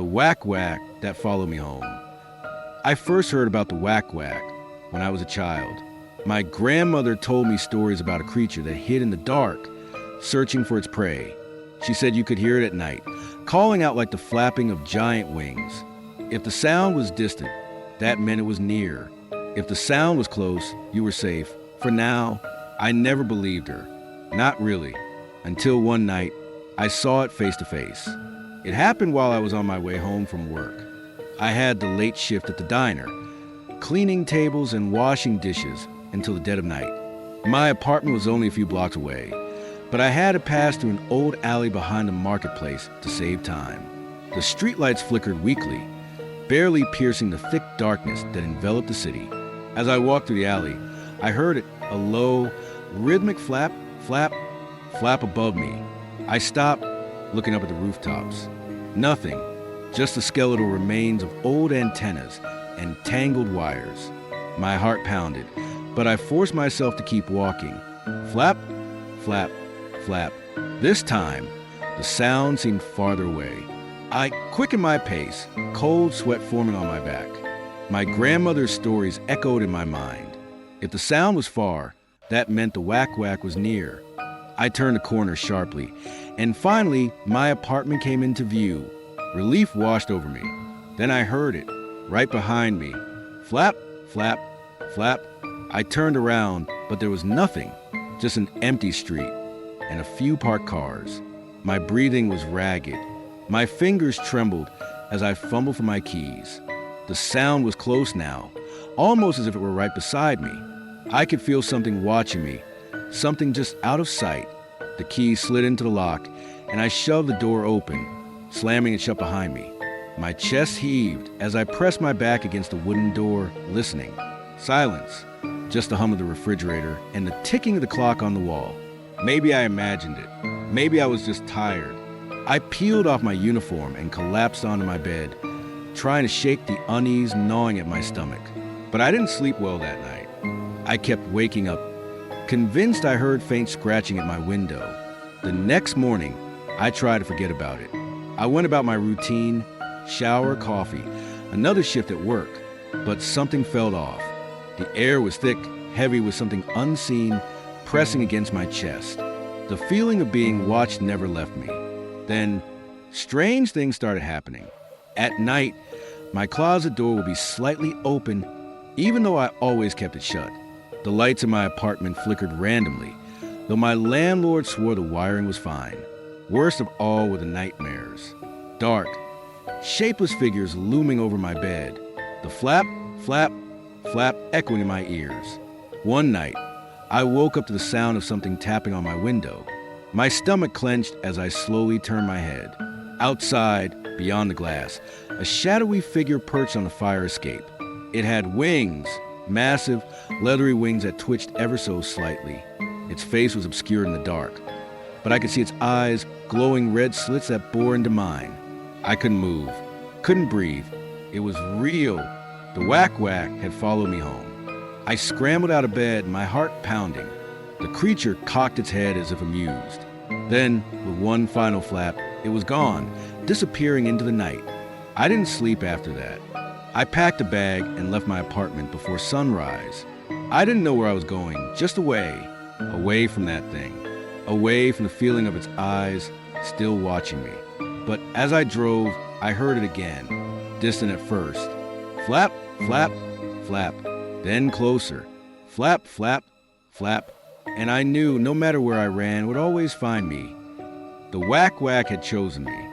The Wakwak that followed me home. I first heard about the Wakwak when I was a child. My grandmother told me stories about a creature that hid in the dark, searching for its prey. She said you could hear it at night, calling out like the flapping of giant wings. If the sound was distant, that meant it was near. If the sound was close, you were safe. For now, I never believed her. Not really. Until one night, I saw it face to face. It happened while I was on my way home from work. I had the late shift at the diner, cleaning tables and washing dishes until the dead of night. My apartment was only a few blocks away, but I had to pass through an old alley behind the marketplace to save time. The streetlights flickered weakly, barely piercing the thick darkness that enveloped the city. As I walked through the alley, I heard it, a low, rhythmic flap, flap, flap above me. I stopped, looking up at the rooftops. Nothing, just the skeletal remains of old antennas and tangled wires. My heart pounded, but I forced myself to keep walking. Flap, flap, flap. This time, the sound seemed farther away. I quickened my pace, cold sweat forming on my back. My grandmother's stories echoed in my mind. If the sound was far, that meant the Wakwak was near. I turned the corner sharply, and finally, my apartment came into view. Relief washed over me. Then I heard it, right behind me. Flap, flap, flap. I turned around, but there was nothing, just an empty street and a few parked cars. My breathing was ragged. My fingers trembled as I fumbled for my keys. The sound was close now, almost as if it were right beside me. I could feel something watching me, something just out of sight. The key slid into the lock, and I shoved the door open, slamming it shut behind me. My chest heaved as I pressed my back against the wooden door, listening. Silence, just the hum of the refrigerator and the ticking of the clock on the wall. Maybe I imagined it. Maybe I was just tired. I peeled off my uniform and collapsed onto my bed, trying to shake the unease gnawing at my stomach. But I didn't sleep well that night. I kept waking up, convinced I heard faint scratching at my window. The next morning, I tried to forget about it. I went about my routine, shower, coffee, another shift at work, but something felt off. The air was thick, heavy with something unseen pressing against my chest. The feeling of being watched never left me. Then, strange things started happening. At night, my closet door would be slightly open, even though I always kept it shut. The lights in my apartment flickered randomly, though my landlord swore the wiring was fine. Worst of all were the nightmares. Dark, shapeless figures looming over my bed. The flap, flap, flap echoing in my ears. One night, I woke up to the sound of something tapping on my window. My stomach clenched as I slowly turned my head. Outside, beyond the glass, a shadowy figure perched on the fire escape. It had wings, massive, leathery wings that twitched ever so slightly. Its face was obscured in the dark, but I could see its eyes, glowing red slits that bore into mine. I couldn't move, couldn't breathe. It was real. The Wakwak had followed me home. I scrambled out of bed, my heart pounding. The creature cocked its head as if amused. Then, with one final flap, it was gone, disappearing into the night. I didn't sleep after that. I packed a bag and left my apartment before sunrise. I didn't know where I was going, just away from that thing, away from the feeling of its eyes still watching me. But as I drove, I heard it again, distant at first. Flap, flap, flap, then closer. Flap, flap, flap, and I knew no matter where I ran would always find me. The Wakwak had chosen me.